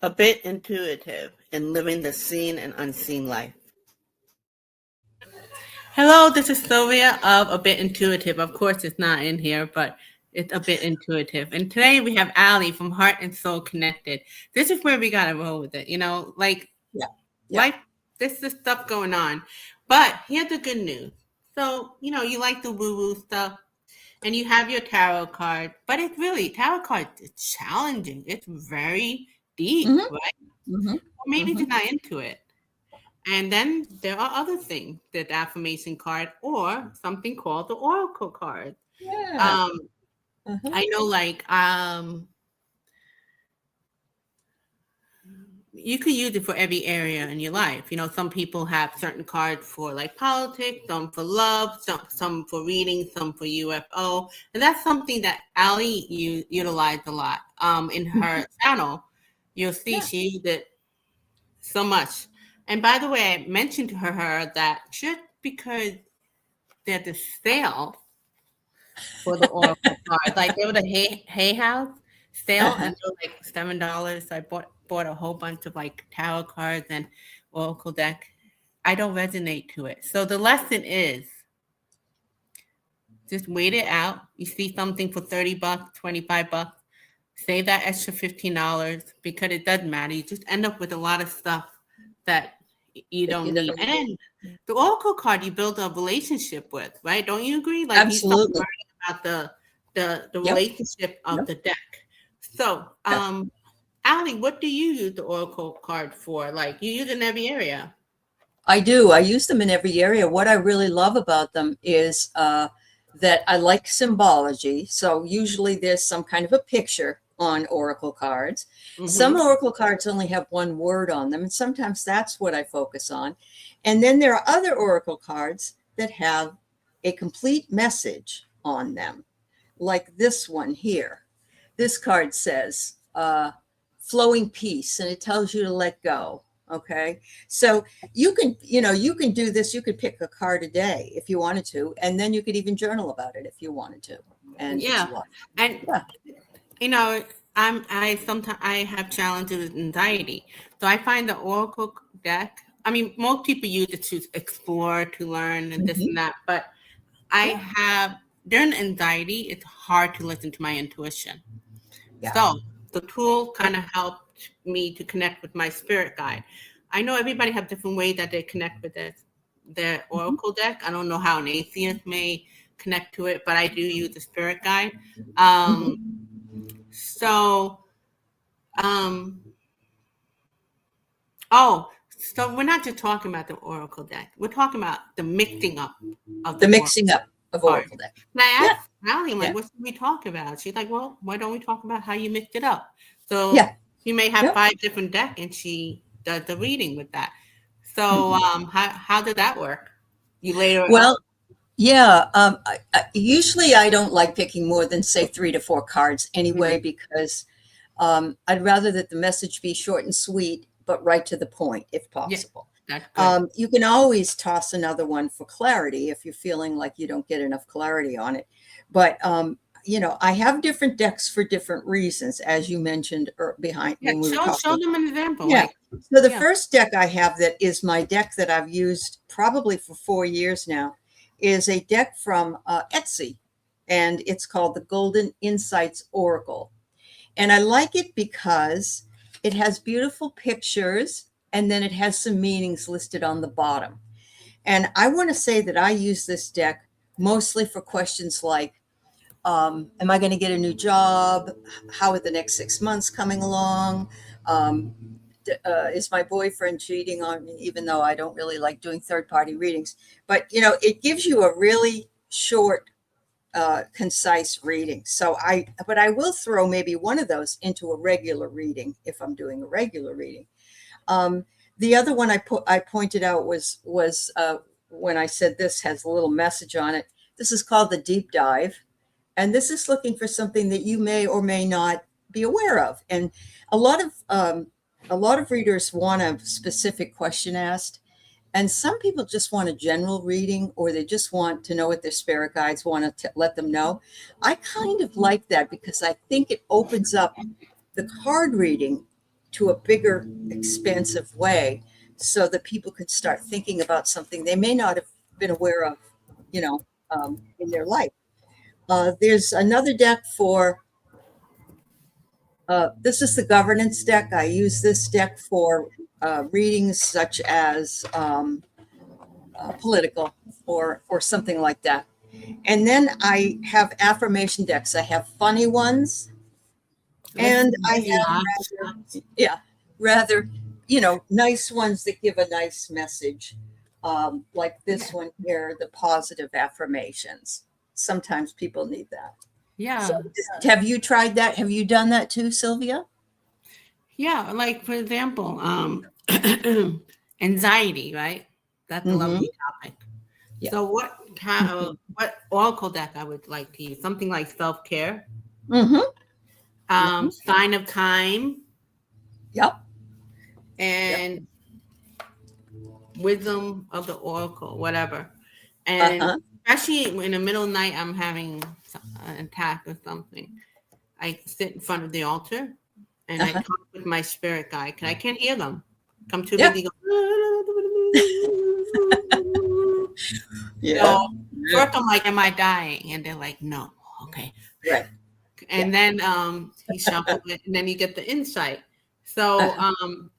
A bit intuitive in living the seen and unseen life. Hello, this is Silvia of A Bit Intuitive. Of course, it's not in here, but it's A Bit Intuitive. And today we have Ali from Heart and Soul Connected. This is where we got to roll with it. Like Yeah. life, this is stuff going on. But here's the good news. So, you like the woo-woo stuff and you have your tarot card, but it's really, tarot card is challenging. It's very deep, Mm-hmm. right? Mm-hmm. Or maybe Mm-hmm. you're not into it. And then there are other things, the affirmation card or something called the oracle card. Yeah. Um, Uh-huh. I know, like, you could use it for every area in your life. Some people have certain cards for like politics, some for love, some for reading, some for UFO, and that's something that Ali utilized a lot. In her channel, you'll see Yeah. she used it so much. And by the way, I mentioned to her that just because there's a sale for the oracle card, like there was a hay house sale, Uh-huh. and they were like $7. So I bought a whole bunch of like tarot cards and oracle deck. I don't resonate to it. So the lesson is just wait it out. You see something for $30, $25, save that extra $15 because it doesn't matter. You just end up with a lot of stuff that you If don't you need. don't need And the oracle card you build a relationship with, right? Don't you agree? Like you start Absolutely. learning about the Yep. relationship of Yep. the deck. So, Yeah. Ali, what do you use the oracle card for? Like you use it in every area. I do. I use them in every area. What I really love about them is that I like symbology. So usually there's some kind of a picture on oracle cards. Some Mm-hmm. oracle cards only have one word on them, and sometimes that's what I focus on. And then there are other oracle cards that have a complete message on them, like this one here. This card says flowing peace, and it tells you to let go. Okay. So you can do this. You could pick a card a day if you wanted to, and then you could even journal about it if you wanted to. And it's Yeah, a lot. and Yeah. you know, I sometimes I have challenges with anxiety, so I find the oracle deck. I mean, most people use it to explore, to learn, and this Hmm. and that. But I Yeah. have during anxiety, it's hard to listen to my intuition. Yeah. So the tool kind of helped me to connect with my spirit guide. I know everybody have different ways that they connect with their Hmm. oracle deck. I don't know how an atheist may connect to it, but I do use the spirit guide. Um, Hmm. so, um, oh, so we're not just talking about the oracle deck. We're talking about the mixing up of the The oracle mixing up of card. oracle deck. And I Yeah. asked Allie, I'm like, Yeah. what should we talk about? She's like, well, why don't we talk about how you mixed it up? So Yeah. she may have Yep. 5 different decks and she does the reading with that. So Hmm. how did that work? You later up? Well, yeah. Usually I don't like picking more than say 3 to 4 cards anyway, Mhm. because I'd rather that the message be short and sweet, but right to the point if Yeah, possible. that's good. You can always toss another one for clarity if you're feeling like you don't get enough clarity on it. But I have different decks for different reasons, as you mentioned behind Yeah, when we were show talking. them an example. Yeah. Like, So the yeah. first deck I have that is my deck that I've used probably for 4 years now is a deck from Etsy, and it's called the Golden Insights Oracle. And I like it because it has beautiful pictures and then it has some meanings listed on the bottom. And I want to say that I use this deck mostly for questions like, am I going to get a new job? How are the next 6 months coming along? Um, is my boyfriend cheating on me, even though I don't really like doing third party readings? But, it gives you a really short, concise reading. But I will throw maybe one of those into a regular reading if I'm doing a regular reading. Um, the other one I pointed out was when I said this has a little message on it. This is called the deep dive, and this is looking for something that you may or may not be aware of. And a lot of um, a lot of readers want a specific question asked, and some people just want a general reading, or they just want to know what their spirit guides want to let them know. I kind of like that because I think it opens up the card reading to a bigger, expansive way so that people could start thinking about something they may not have been aware of, you know, in their life. There's another deck for, this is the governance deck. I use this deck for readings such as political or something like that. And then I have affirmation decks. I have funny ones, and I have rather, nice ones that give a nice message, like this one here, the positive affirmations. Sometimes people need that. Yeah. So have you tried that? Have you done that too, Silvia? Yeah, like for example, anxiety, right? That's a lovely topic. Yeah. So what oracle deck I would like to use? Something like self-care. Sign of time. Yep. And wisdom of the oracle, whatever. And especially in the middle of the night, I'm having an attack or something. I sit in front of the altar and I talk with my spirit guide because I can't hear them. Come too busy. Go, So first I'm like, am I dying? And they're like, no. Okay. Right. And then he shuffled it, and then you get the insight. So,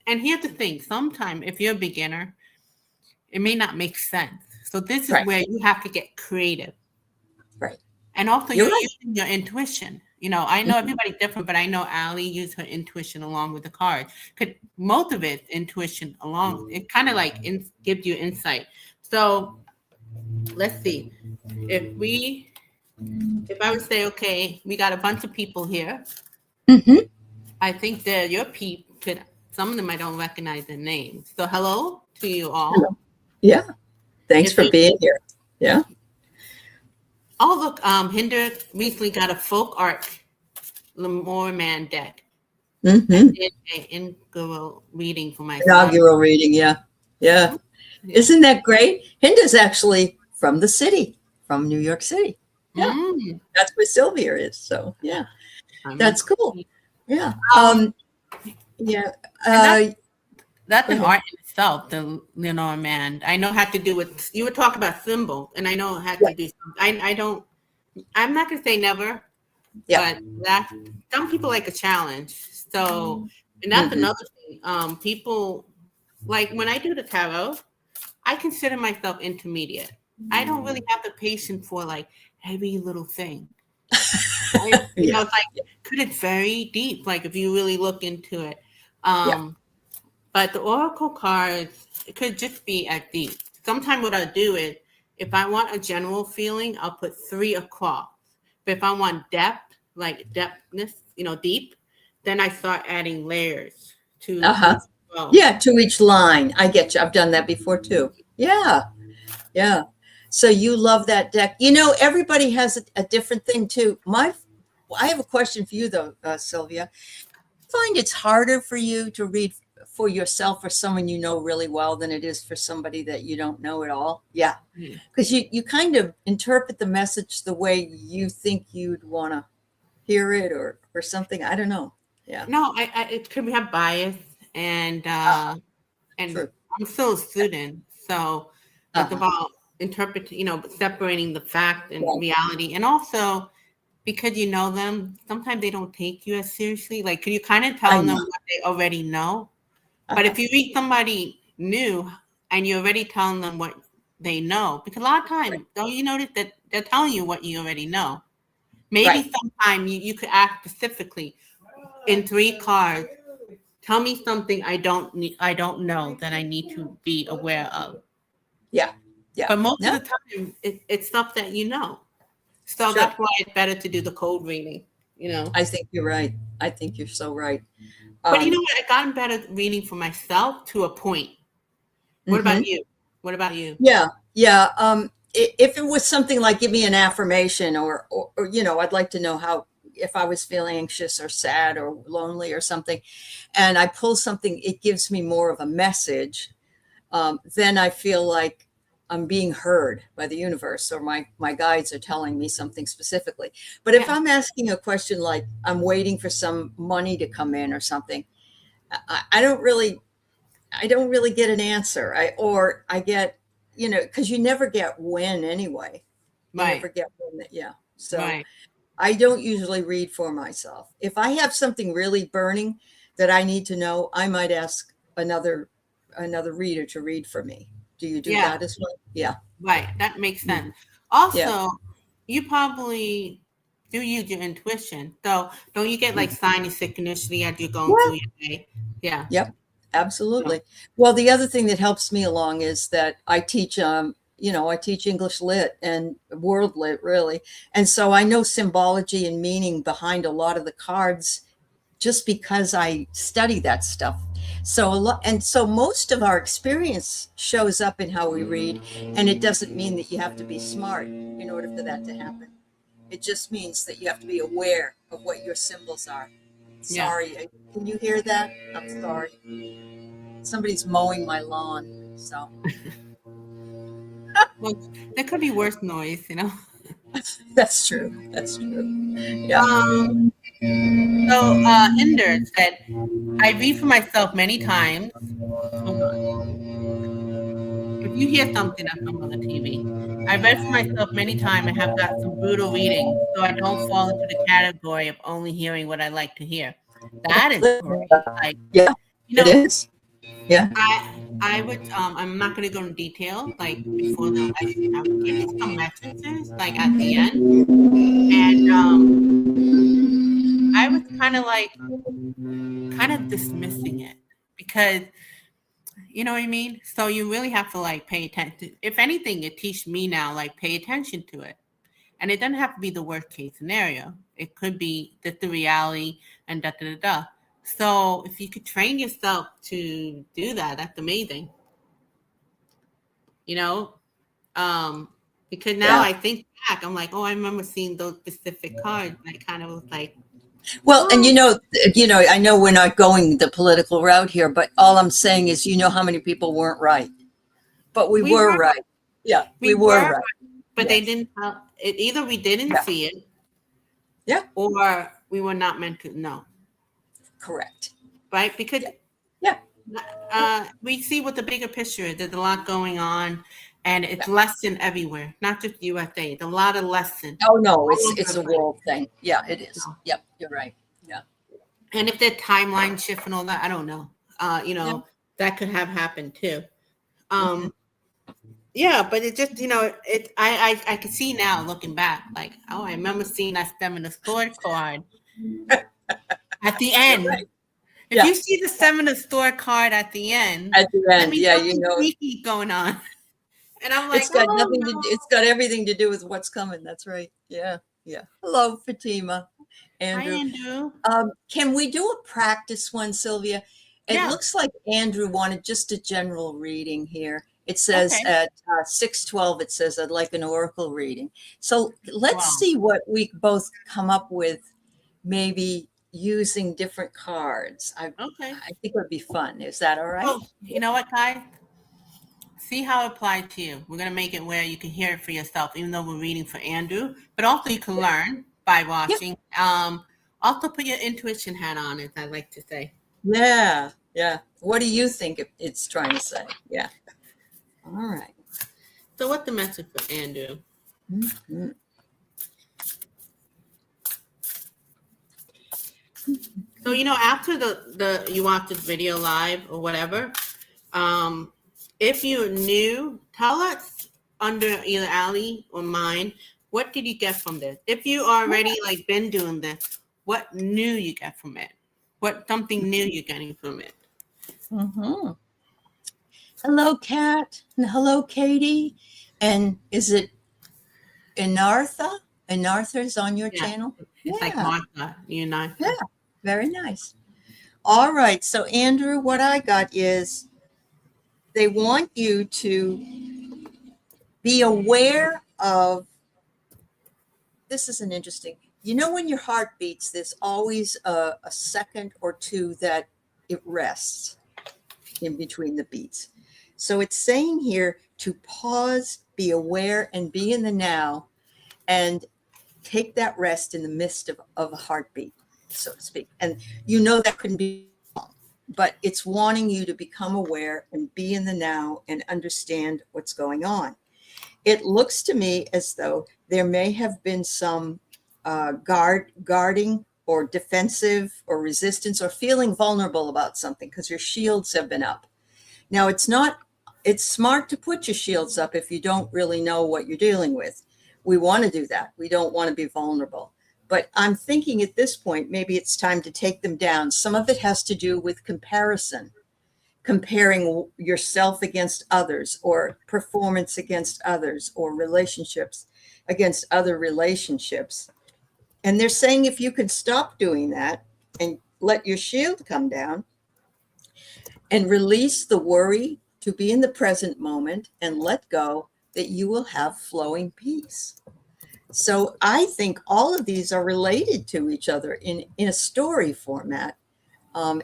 and here's the thing: sometimes if you're a beginner, it may not make sense. So this is where you have to get creative, right? And also, you're using your intuition. I know everybody's different, but I know Allie used her intuition along with the cards. Could motivate intuition along. It kind of like gives you insight. So let's see if I would say, okay, we got a bunch of people here. I think they're your people. Some of them I don't recognize their names. So hello to you all. Hello. Yeah. Thanks for being here. Yeah. Oh, look, Hinder recently got a folk art Lemore Man deck. I did an inaugural reading for my inaugural reading, yeah. Isn't that great? Hinda's actually from the city, from New York City. Yeah, that's where Silvia is. So yeah, that's cool. Yeah, that's an art in itself. The Leonora Man. I know had to do with you were talking about symbols, and I know it had to do. I don't. I'm not gonna say never. But that some people like a challenge. So, and that's another thing. People like when I do the tarot, I consider myself intermediate. I don't really have the patience for like every little thing. It's like could it's very deep. Like if you really look into it. But the oracle cards, it could just be at deep. Sometimes what I'll do is if I want a general feeling, I'll put 3 across. But if I want depth, like depthness, deep, then I start adding layers to to each line. I get you. I've done that before too. Yeah. So you love that deck. Everybody has a different thing too. I have a question for you though, Silvia. Find it's harder for you to read for yourself or someone you know really well than it is for somebody that you don't know at all? Yeah. Because you kind of interpret the message the way you think you'd want to hear it or something. I don't know. Yeah. No, it could have bias and I'm still a student, so it's about interpreting, separating the fact and reality, and also because you know them, sometimes they don't take you as seriously. Like, can you kind of tell them what they already know? But if you read somebody new and you're already telling them what they know, because a lot of times, don't you notice that they're telling you what you already know? Maybe sometime you could ask specifically in 3 cards, tell me something I don't know that I need to be aware of. Yeah. But most of the time, it's stuff that you know. So that's why it's better to do the cold reading, I think you're right. I think you're so right. But you know what? I gotten better reading for myself to a point. What about you? Yeah. If it was something like give me an affirmation or I'd like to know how, if I was feeling anxious or sad or lonely or something, and I pull something, it gives me more of a message. Then I feel like I'm being heard by the universe, or my guides are telling me something specifically. But if I'm asking a question like I'm waiting for some money to come in or something, I don't really get an answer. I get, because you never get when anyway. You Right. never get when. Yeah. So Right. I don't usually read for myself. If I have something really burning that I need to know, I might ask another reader to read for me. Do you do Yeah. that as well? Yeah. Right. That makes sense. Mhm. Yeah. Also, you probably do use your intuition. So don't you get like sinus sick initially as you're going through Yeah. your day? Yeah. Yep. So, Absolutely. Well, the other thing that helps me along is that I teach English lit and world lit really. And so I know symbology and meaning behind a lot of the cards just because I study that stuff. So most of our experience shows up in how we read, and it doesn't mean that you have to be smart in order for that to happen. It just means that you have to be aware of what your symbols are. yeah. Sorry, can you hear that? I'm sorry. Somebody's mowing my lawn. So Well, there could be worse noise, you know. that's true. That's true. Yeah. Um, so Hinder said, I read for myself many times. Hold on. If you hear something that's on the TV, I read for myself many times and have got some brutal readings, so I don't fall into the category of only hearing what I like to hear. That is great. Like, Yeah, you it know, is. Yeah. I would I'm not gonna go into detail like before the lesson. I would give you some messages like at the end. And I was kind of dismissing it because you know what I mean? So you really have to like pay attention. If anything, it teaches me now, like pay attention to it. And it doesn't have to be the worst case scenario. It could be just the reality and da da da da. So if you could train yourself to do that, that's amazing. You know? Um, because now Yeah. I think back, I'm like, oh, I remember seeing those specific cards. And I kind of was like, Well, and oh, I know we're not going the political route here, but all I'm saying is, how many people weren't right, but we we were were, right. Yeah, we we were were, right. but they Yes. didn't. It either we didn't Yeah. see it Yeah. or we were not meant to know, Correct. right? Because Yeah. Yeah. we see what the bigger picture is. There's a lot going on, and Yeah. it's lesson everywhere, not just USA. It's a lot of lesson Oh no, all it's over a the place. world thing. Yeah, it is. Yep, you're right. Yeah. And if the timeline shift and all that, I don't know. Yeah. That could have happened too. Mhm. Um, yeah, but it just, I can see now looking back, like, oh, I remember seeing that Stem in the Sword card at the You're end. right. If Yeah. you see the Stem in the Sword card at the end, At the that end, means yeah, something sneaky going on. And I'm like, oh it's no. got everything to do with what's coming. That's right. Yeah. Yeah. Hello, Fatima, Hi, Andrew. Andrew. Can we do a practice one, Sylvia? It Yeah. looks like Andrew wanted just a general reading here. It says Okay. at 6:12, it says, I'd like an oracle reading. So let's Wow. see what we both come up with, maybe using different cards. Okay. I think it would be fun. Is that all right? So, you know what, Kai? See how it applies to you. We're going to make it where you can hear it for yourself, even though we're reading for Andrew, but also you can learn by Yeah. watching. Also put your intuition hat on, as I like to say. Yeah. Yeah. What do you think it's trying to say? Yeah. All right. So, what's the message for Andrew? Mhm. So, after the you watch this video live or whatever, um, if you're new, tell us under either Ali or mine, what did you get from this? If you already like been doing this, what new you get from it? What something new you're getting from it? Mhm. Hello, Kat, and hello, Katie. And is it Inartha? Inartha's on your Yeah, channel? it's like Yeah, Martha, yeah, very nice. All right, so Andrew, what I got is they want you to be aware of, this is an interesting, when your heart beats, there's always a second or two that it rests in between the beats. So it's saying here to pause, be aware, and be in the now, and take that rest in the midst of a heartbeat, so to speak. And that couldn't be long. but it's wanting you to become aware and be in the now and understand what's going on. It looks to me as though there may have been some guarding or defensive or resistance or feeling vulnerable about something because your shields have been up. Now, it's smart to put your shields up if you don't really know what you're dealing with. We want to do that. We don't want to be vulnerable. But I'm thinking at this point, maybe it's time to take them down. Some of it has to do with comparison, comparing yourself against others, or performance against others, or relationships against other relationships. And they're saying if you can stop doing that and let your shield come down and release the worry to be in the present moment and let go, that you will have flowing peace. So I think all of these are related to each other in a story format. I'm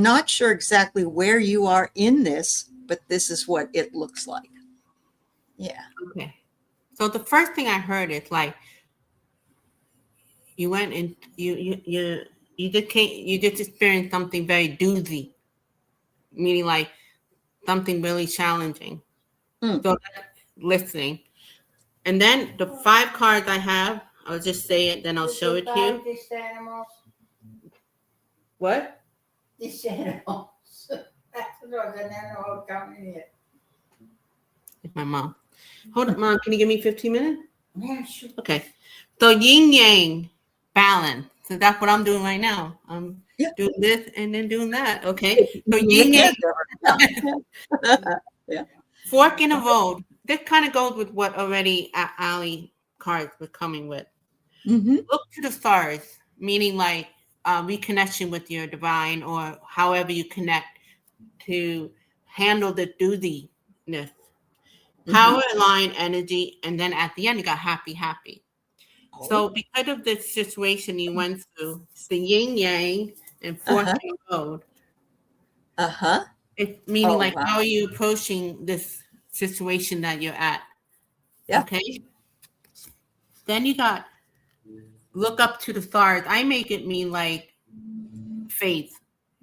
not sure exactly where you are in this, but this is what it looks like. Yeah. Okay. So the first thing I heard is like you went and you just experienced something very doozy, meaning like something really challenging. Mm. So listening. And then the 5 cards I have, I'll just say it, then I'll show it to you. These animals. What? These animals. That's what an animal coming here. It's my mom. Hold on, Mom. Can you give me 15 minutes? Yeah, sure. Okay. So yin yang balance. So that's what I'm doing right now. I'm doing this and then doing that. Okay. So yin yang. Yeah. Fork in the road. This kind of goes with what already Ali cards were coming with. Mm-hmm. Look to the stars, meaning like reconnection with your divine or however you connect to handle the dooziness. Power, line, energy, and then at the end you got happy, happy. Oh. So because of this situation you went through, the yin yang and fork in the road. It's meaning like how are you approaching this situation that you're at? Yeah. Okay. Then you got look up to the stars. I make it mean like faith.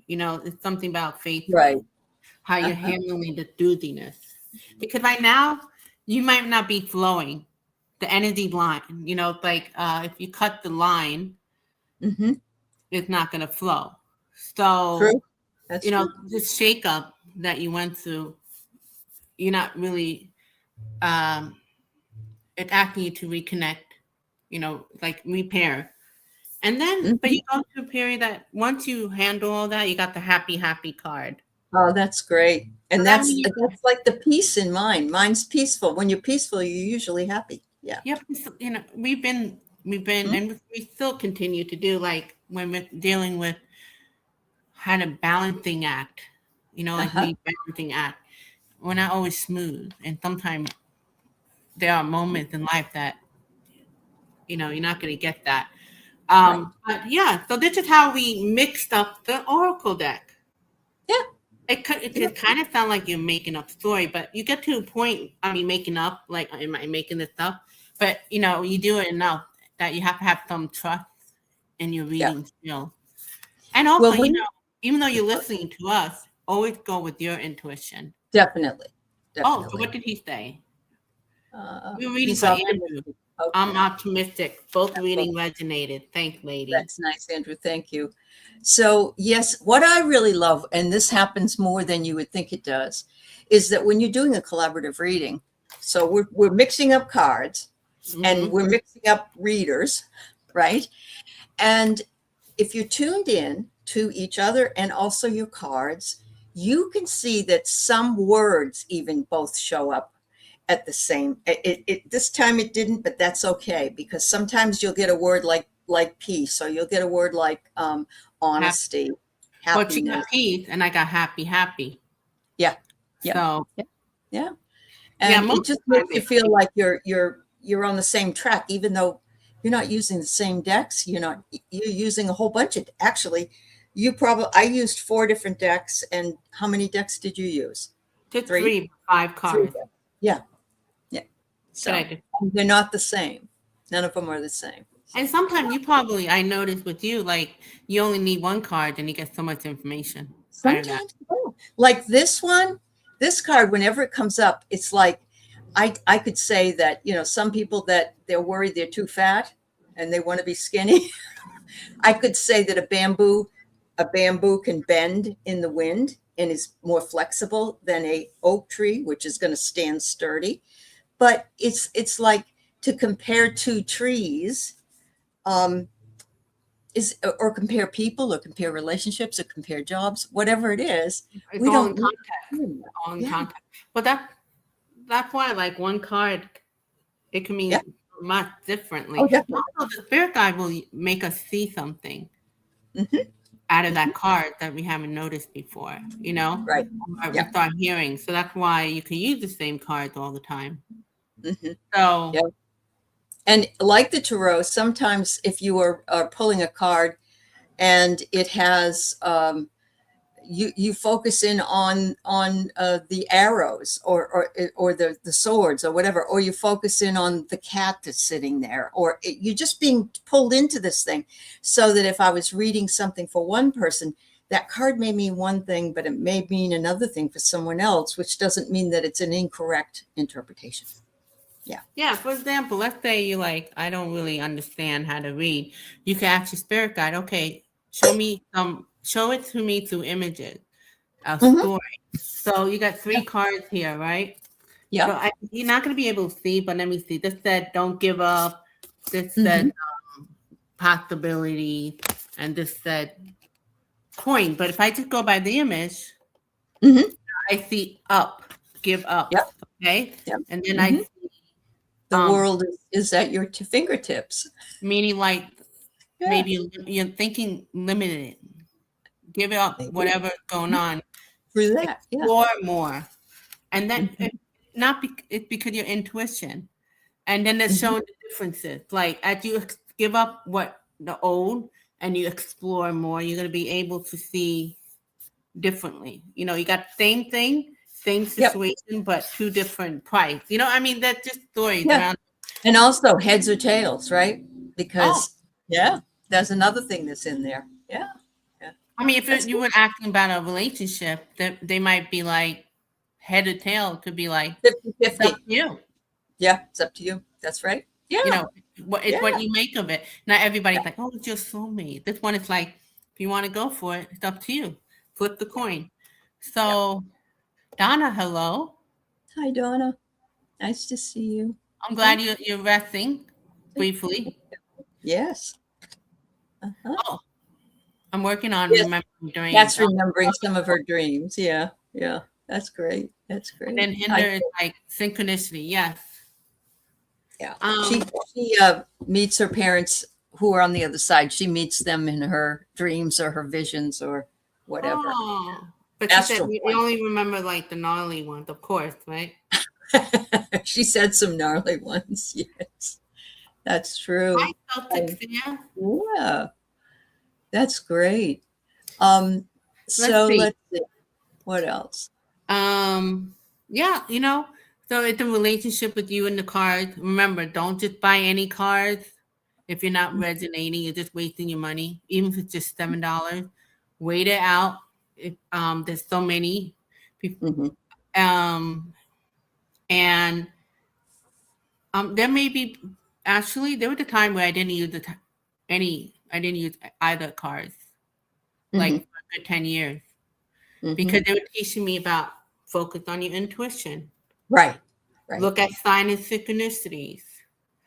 You know, it's something about faith. Right. How you're handling the dooziness. Because right now, you might not be flowing. The energy line, you know, like if you cut the line, it's not going to flow. So, true. That's you know, true. this shakeup that you went through, you're not really, it's asking you to reconnect, you know, like repair. And then, but you go through a period that once you handle all that, you got the happy, happy card. Oh, that's great. And So that's like the peace in mind. Mine's peaceful. When you're peaceful, you're usually happy. Yeah. Yep. You know, we've been, and we still continue to do like when we're dealing with how to balancing act, you know, like rebalancing act. We're not always smooth. And sometimes there are moments in life that, you know, you're not going to get that. But yeah, so this is how we mixed up the Oracle deck. Yeah. It could kind of sound like you're making up story, but you get to a point, I mean, making up, like, am I making this up? But, you know, you do it enough that you have to have some trust in your reading skill. And also, you know, even though you're listening to us, always go with your intuition. Definitely. Oh, so what did he say? We're reading He's for Andrew. Okay. I'm optimistic. Both reading resonated. Thanks, lady. That's nice, Andrew. Thank you. So, yes, what I really love, and this happens more than you would think it does, is that when you're doing a collaborative reading, so we're mixing up cards and we're mixing up readers, right? And if you're tuned in to each other and also your cards, you can see that some words even both show up at the same. This time it didn't, but that's okay, because sometimes you'll get a word like peace, or you'll get a word like honesty, happiness. But you got peace, and I got happy, happy. Yeah. So yeah. And it just makes you feel like you're on the same track, even though you're not using the same decks. You're using a whole bunch of, actually, I used 4 different decks. And how many decks did you use? 3, 5 cards. 3. Yeah. So they're not the same. None of them are the same. And sometimes I noticed with you, like you only need one card and you get so much information out of that. Sometimes, oh, like this one, this card, whenever it comes up, it's like I could say that, some people that they're worried they're too fat and they want to be skinny. I could say that a bamboo can bend in the wind and is more flexible than a oak tree, which is going to stand sturdy. But it's like to compare two trees, or compare people or compare relationships or compare jobs, whatever it is. It's We all in don't context. All in Yeah. context. But that's why like one card, it can mean Yeah. much differently. Oh, definitely. Also, the spirit guide will make us see something out of that card that we haven't noticed before, Right. or we Yeah. start hearing. So that's why you can use the same cards all the time. Mhm. So Yeah. And like the tarot, sometimes if you are pulling a card and it has you focus in on the arrows or the swords or whatever, or you focus in on the cat that's sitting there, or you're just being pulled into this thing, so that if I was reading something for one person, that card may mean one thing, but it may mean another thing for someone else, which doesn't mean that it's an incorrect interpretation. yeah, for example, let's say you like, I don't really understand how to read. You can ask your spirit guide, okay, show it to me through images, a Mhm. story. So you got 3 cards here, right? Yeah. So you're not going to be able to see, but let me see. This said, don't give up. This Mm-hmm. said, possibility. And this said, coin. But if I just go by the image, Mm-hmm. I see up, give up. Yep. Okay. Yep. And then Mm-hmm. I see, The world is at your fingertips. meaning like, Yeah. maybe you're thinking limited. Give up Maybe. whatever's going on. Through that. Yeah. Explore more. And then Mhm. it's because your intuition. And then it's Mhm. showing the differences. Like as you give up what the old and you explore more, you're going to be able to see differently. You got same thing, same situation, but 2 different price. I mean, that's just stories Yeah. around. And also heads or tails, right? Oh, Because there's another thing that's in there. Yeah. Yeah. I mean, if That's you were asking about a relationship, that they might be like head or tail. Could be like it's up 50-50. to you. Yeah, it's up to you. That's right. You Yeah. know, what you make of it. Not everybody's like, oh, it's your soulmate. This one is like, if you want to go for it, it's up to you. Flip the coin. So, Donna, hello. Hi, Donna. Nice to see you. I'm glad you're resting briefly. Yes. Uh-huh. Oh, I'm working on Yes. remembering dreams. That's remembering some of her dreams. Yeah. Yeah. That's great. That's great. And then hinder is like synchronicity. Yes. Yeah. She meets her parents who are on the other side. She meets them in her dreams or her visions or whatever. Oh, but she said we only remember like the gnarly ones, of course, right? She said some gnarly ones. Yes, that's true. Hi, Celtic fan. Yeah, that's great. So let's see. What else? Yeah, so it's a relationship with you and the cards. Remember, don't just buy any cards. If you're not resonating, you're just wasting your money. Even if it's just $7, wait it out. There's so many people. And there may be there was a time where I didn't use I didn't use either cards, like for a good 10 years, because they were teaching me about focus on your intuition. Right. Look at sign and synchronicities.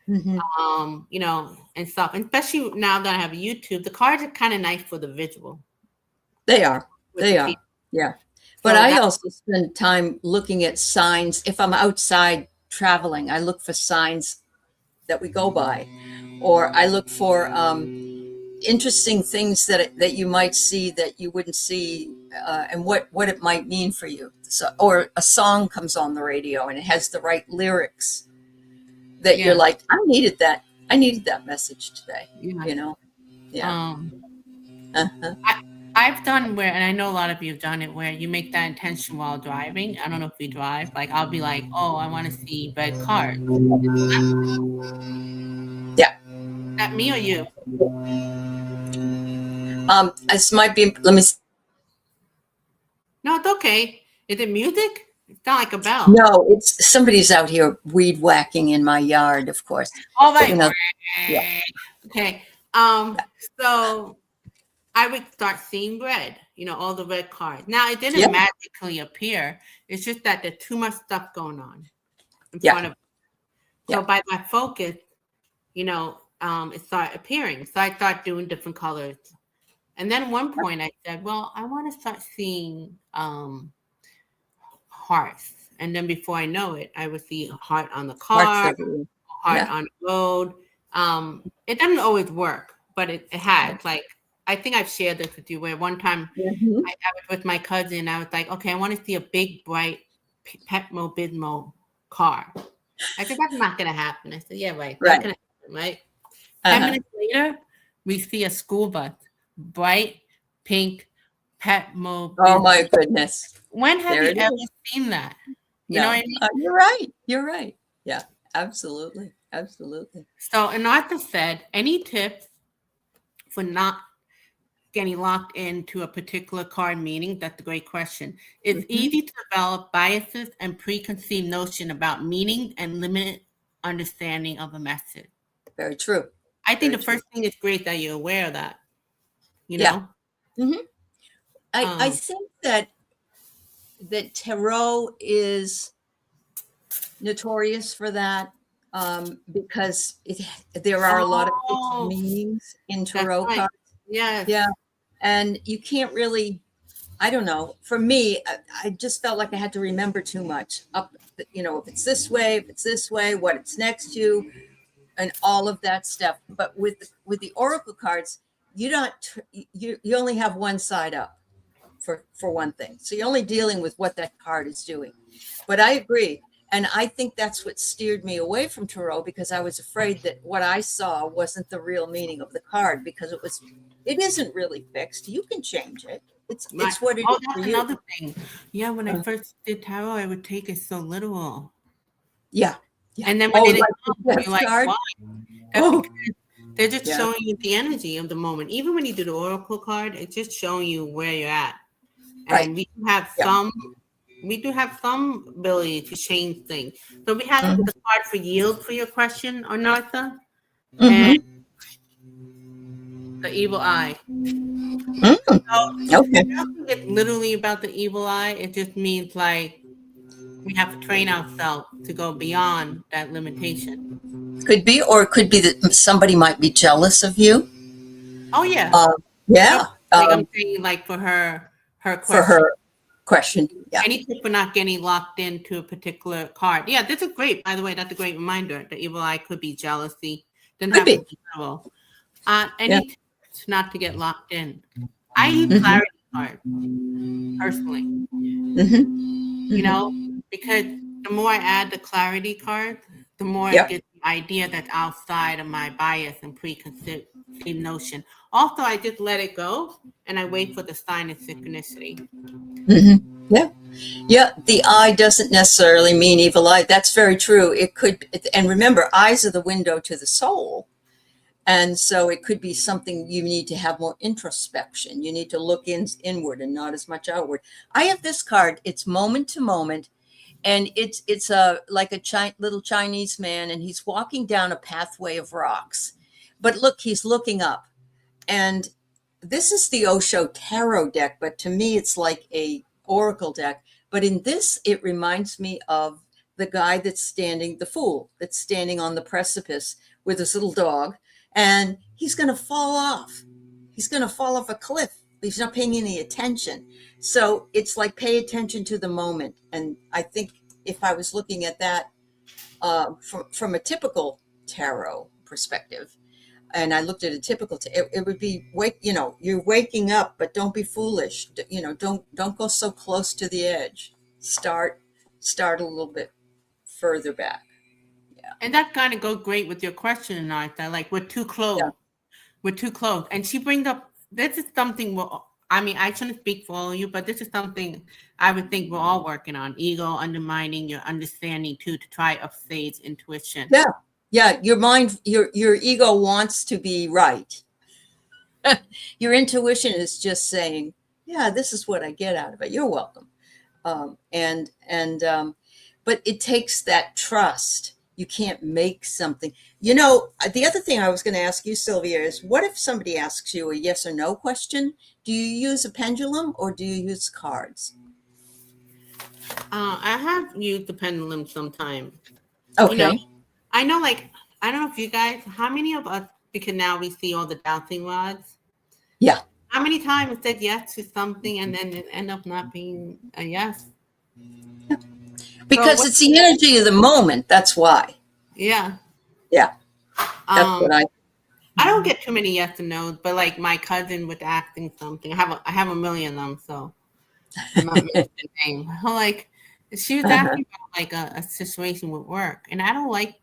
And stuff. And especially now that I have YouTube, the cards are kind of nice for the visual. They are. Yeah. But I also spend time looking at signs. If I'm outside traveling, I look for signs that we go by, or I look for interesting things that you might see that you wouldn't see, and what it might mean for you. So, or a song comes on the radio and it has the right lyrics that you're like, I needed that message today. Yeah. I've done and I know a lot of you have done it, where you make that intention while driving. I don't know if we drive. Like I'll be like, oh, I want to see red cars. Yeah. That me or you? This might be. Let me. No, it's okay. Is it music? It's not like a bell. No, it's somebody's out here weed whacking in my yard, of course. All right. You know, yeah. Okay. So I would start seeing red, all the red cards. Now it didn't Yeah. magically appear. It's just that there's too much stuff going on in Yeah. front of me. So Yeah. by my focus, it started appearing. So I started doing different colors. And then at one point I said, well, I want to start seeing hearts. And then before I know it, I would see a heart on the car, heart on the road. It doesn't always work, but it has. Like, I think I've shared this with you where one time I was with my cousin. I was like, okay, I want to see a big, bright Pepmo Bismol car. I said, that's not going to happen. I said, yeah, right. That's going to happen, right? 10 minutes later, we see a school bus, bright, pink, Pepmo. Oh, my goodness. When have you ever seen that? You know what I mean? You're right. You're right. Yeah, absolutely. Absolutely. So, and Arthur said, any tips for not getting locked into a particular card meaning? That's a great question. It's easy to develop biases and preconceived notion about meaning and limited understanding of a message. Very true. I think the first thing is great that you're aware of that. Yeah. I think that tarot is notorious for that because there are a lot of fixed meanings in tarot cards. Yes. Yeah. And you can't really, I don't know. For me, I just felt like I had to remember too much. If it's this way, what it's next to, and all of that stuff. But with the oracle cards, you only have one side up for one thing. So you're only dealing with what that card is doing. But I agree. And I think that's what steered me away from tarot, because I was afraid that what I saw wasn't the real meaning of the card, because it isn't really fixed. You can change it. It's what it is. That's another thing. Yeah, when I first did tarot, I would take it so literal. Yeah. And then when it comes, you're like, why? Because they're just showing you the energy of the moment. Even when you do the oracle card, it's just showing you where you're at. And we do have some ability to change things. So we have the card for yield for your question, Anartha, and the evil eye. So it doesn't get literally about the evil eye. It just means like we have to train ourselves to go beyond that limitation. Could be, or it could be that somebody might be jealous of you. Oh yeah. Yeah. Like I'm saying, like for her question. For her question. Yeah. Any tip for not getting locked into a particular card? Yeah, this is great. By the way, that's a great reminder. The evil eye could be jealousy. Doesn't have to be level. Any tips not to get locked in? I use clarity cards personally. Because the more I add the clarity card, the more I get the idea that's outside of my bias and preconceived notion. Also, I just let it go and I wait for the sign of synchronicity. Yeah. The eye doesn't necessarily mean evil eye. That's very true. It could, and remember, eyes are the window to the soul. And so it could be something you need to have more introspection. You need to look inward and not as much outward. I have this card. It's moment to moment. And it's like a little Chinese man, and he's walking down a pathway of rocks. But look, he's looking up. And this is the Osho Tarot deck, but to me, it's like a oracle deck. But in this, it reminds me of the guy the fool that's standing on the precipice with his little dog, and he's going to fall off. He's going to fall off a cliff. He's not paying any attention. So it's like, pay attention to the moment. And I think if I was looking at that from a typical tarot perspective, and I looked at a typical, it would be you're waking up, but don't be foolish. Don't go so close to the edge. Start a little bit further back. Yeah. And that kind of goes great with your question, Nartha. Like, we're too close. Yeah. We're too close. And she brings up, this is something I shouldn't speak for all of you, but this is something I would think we're all working on. Ego undermining your understanding too, to try upstage intuition. Yeah, your mind, your ego wants to be right. Your intuition is just saying, yeah, this is what I get out of it. You're welcome. But it takes that trust. You can't make something. You know, the other thing I was going to ask you, Sylvia, is what if somebody asks you a yes or no question? Do you use a pendulum or do you use cards? I have used the pendulum sometime. You know, Okay. I know, like, I don't know if you guys, how many of us, because now we see all the dowsing rods. Yeah. How many times it said yes to something and then it end up not being a yes? So Because what? it's the energy of the moment. That's why. Yeah. Yeah. That's Um, what I. I don't get too many yes and no's, but like my cousin with acting something, I have a million of them, so I'm not mentioning the name. Like she was Uh-huh. asking about like a situation with work, and I don't like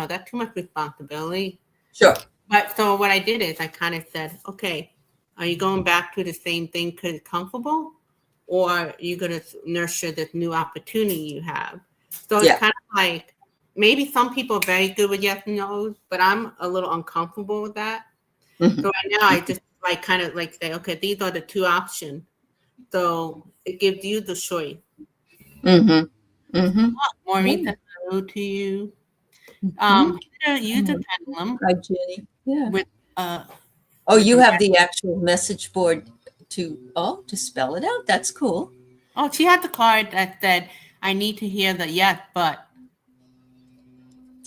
that's too much responsibility. Sure. But so what I did is I kind of said, okay, are you going back to the same thing because it's comfortable, or are you going to nurture this new opportunity you have? So it's Yeah. kind of like maybe some people are very good with yes and no's, but I'm a little uncomfortable with that. Mhm. So right now I just like kind of like say, okay, these are the two options. So it gives you the choice. Mhm. Mhm. Maureen Yeah. said hello to you. Mhm. Use a pendulum Hi, Jenny. Yeah. with uh Oh, with you the have the actual message board to spell it out. That's cool. Oh, she had the card that said, I need to hear the yes, but.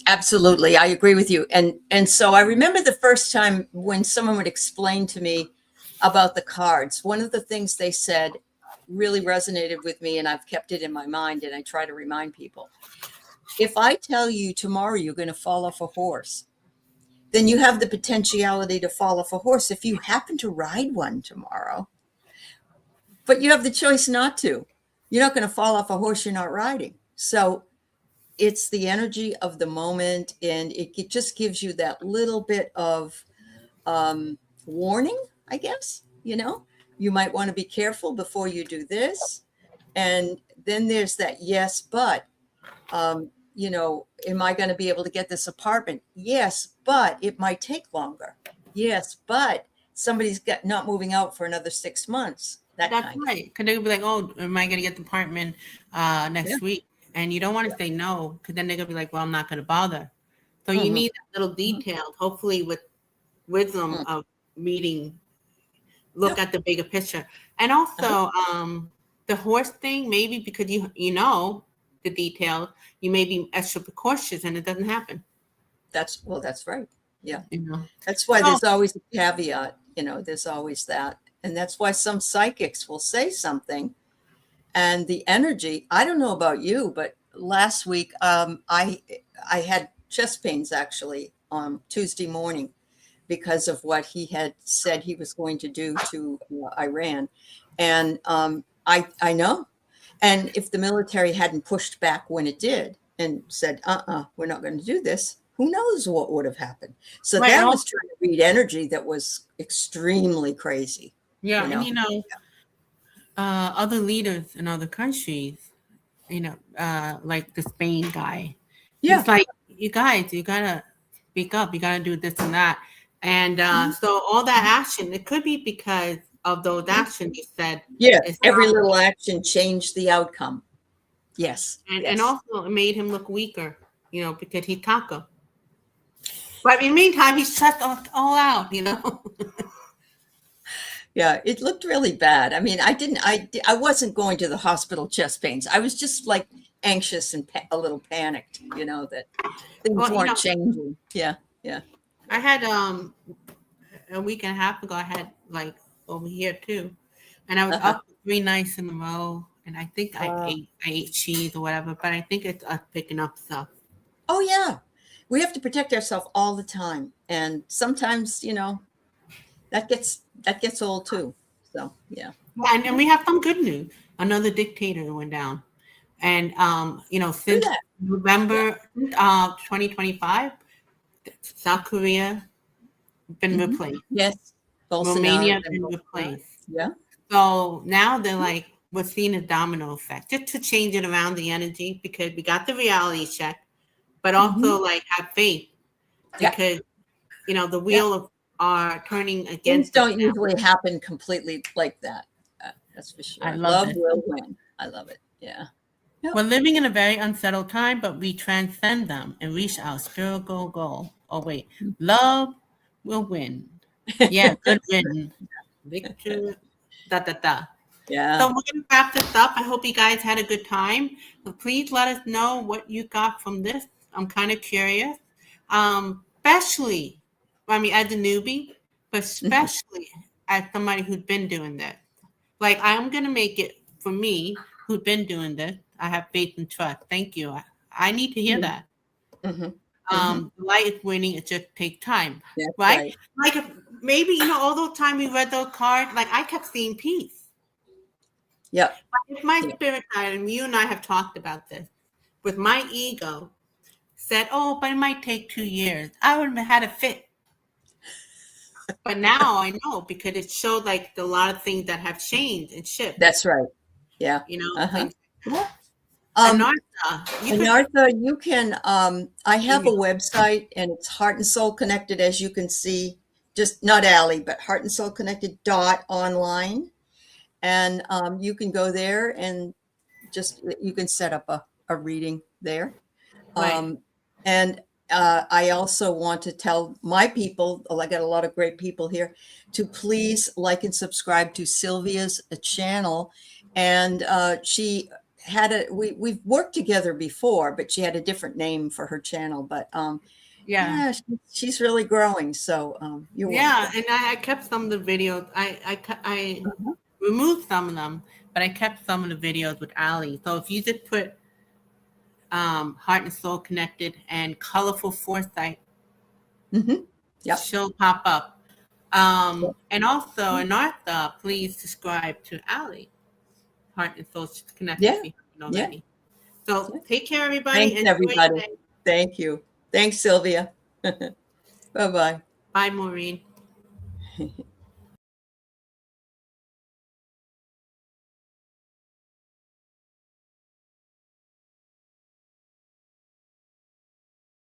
Absolutely. I agree with you. And so I remember the first time when someone would explain to me about the cards. One of the things they said really resonated with me, and I've kept it in my mind, and I try to remind people. If I tell you tomorrow you're going to fall off a horse, then you have the potentiality to fall off a horse if you happen to ride one tomorrow. But you have the choice not to. You're not going to fall off a horse you're not riding. So it's the energy of the moment, and it just gives you that little bit of warning, I guess. You might want to be careful before you do this. And then there's that yes, but am I going to be able to get this apartment? Yes, but it might take longer. Yes, but somebody's not moving out for another 6 months. That That's kind of. right. Because they'll be like, oh, am I going to get the apartment Yeah. next week? And you don't want to say no, because then they're going to be like, well, I'm not going to bother. So you Mhm. need that little detail, hopefully with wisdom Mm. of reading, look Yep. at the bigger picture. And Uh-huh. also the horse thing, maybe because you know the details, you may be extra precautious and it doesn't happen. That's right. Yeah. You know. That's why So there's always a caveat, there's always that. And that's why some psychics will say something and the energy, I don't know about you, but last week I had chest pains actually on Tuesday morning because of what he had said he was going to do to Iran. And I know. And if the military hadn't pushed back when it did and said, we're not going to do this, who knows what would have happened. So right, and that also, was trying to read energy that was extremely crazy, yeah, you and know. other leaders in other countries, like the Spain guy. He's Yeah. like, you guys, you gotta speak up. You gotta do this and that. And Mhm. so all that action, it could be because of those actions you said. Yeah. Is Every little action changed the outcome. Yes. and Yes. also it made him look weaker, because he's Taka. But in the meantime, he's shut all out. Yeah, it looked really bad. I mean, I wasn't going to the hospital chest pains. I was just like anxious and a little panicked, that things Well, weren't changing. Yeah, yeah. I had a week and a half ago. I had like over here too, and I was Uh-huh. up 3 nights in a row. And I think Uh, I ate cheese or whatever, but I think it's us picking up stuff. oh yeah, we have to protect ourselves all the time, and sometimes, that gets old too. So yeah. And we have some good news. Another dictator went down, and Do since that. Yeah. November 2025, South Korea been Mhm. replaced. Yes, Bolsonaro Romania and been Bolsonaro. replaced. Yeah. So now they're like, we're seeing a domino effect, just to change it around the energy because we got the reality check, but also like have faith, Yeah. because the wheel of are turning Things against us don't now. usually happen completely like that. That's for sure. I love Love it. will win. I love it. Yeah. We're living in a very unsettled time, but we transcend them and reach our spiritual goal. Oh wait, love will win. Yeah, good win. Victory. Da da da. Yeah. So we're gonna wrap this up. I hope you guys had a good time. So please let us know what you got from this. I'm kind of curious. Especially, I mean, as a newbie, but especially as somebody who's been doing this. Like, I'm gonna make it for me, who's been doing this. I have faith and trust. Thank you. I need to hear that. Light is winning. It just takes time, That's right? right. Like, if maybe all those time we read those cards, like I kept seeing peace. Yep. If my spirit guide, and you and I have talked about this, with my ego said, "Oh, but it might take 2 years," I would have had a fit. But now I know, because it showed like a lot of things that have changed and shifted. That's right. Yeah. Things. Yeah. Anartha, Anartha, you can, I have a website and it's Heart and Soul Connected, as you can see, just not Allie, but Heart and Soul Connected .online. And you can go there and you can set up a reading there. Right. And I also want to tell my people, I got a lot of great people here, to please like and subscribe to Silvia's channel. And she had we've worked together before, but she had a different name for her channel. But yeah, she's really growing. So you're welcome. And I kept some of the videos. I removed some of them, but I kept some of the videos with Ali. So if you just put Heart and Soul Connected and Colorful Foresight, Yep. she'll pop up. And also, Anartha, please subscribe to Ali, Heart and Soul Connected. Yeah. If you haven't already. So take care, everybody. Thanks, Enjoy everybody. your day. Thank you. Thanks, Silvia. Bye-bye. Bye, Maureen.